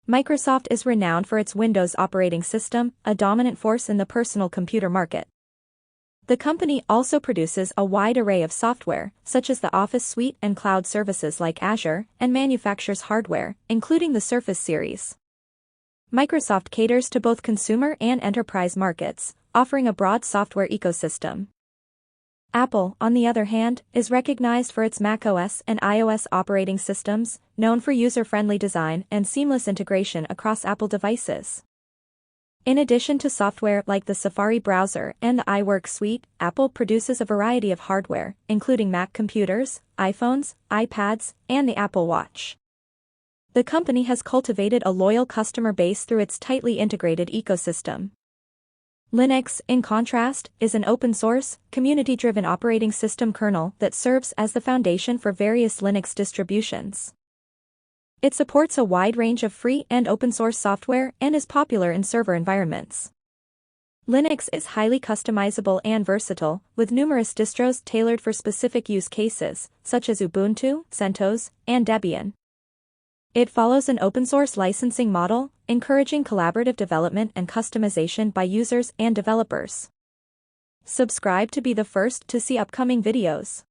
Microsoft is renowned for its Windows operating system, a dominant force in the personal computer market. The company also produces a wide array of software, such as the Office suite and cloud services like Azure, and manufactures hardware, including the Surface series. Microsoft caters to both consumer and enterprise markets, offering a broad software ecosystem. Apple, on the other hand, is recognized for its macOS and iOS operating systems, known for user-friendly design and seamless integration across Apple devices. In addition to software like the Safari browser and the iWork suite, Apple produces a variety of hardware, including Mac computers, iPhones, iPads, and the Apple Watch. The company has cultivated a loyal customer base through its tightly integrated ecosystem. Linux, in contrast, is an open-source, community-driven operating system kernel that serves as the foundation for various Linux distributions. It supports a wide range of free and open-source software and is popular in server environments. Linux is highly customizable and versatile, with numerous distros tailored for specific use cases, such as Ubuntu, CentOS, and Debian. It follows an open-source licensing model, encouraging collaborative development and customization by users and developers. Subscribe to be the first to see upcoming videos.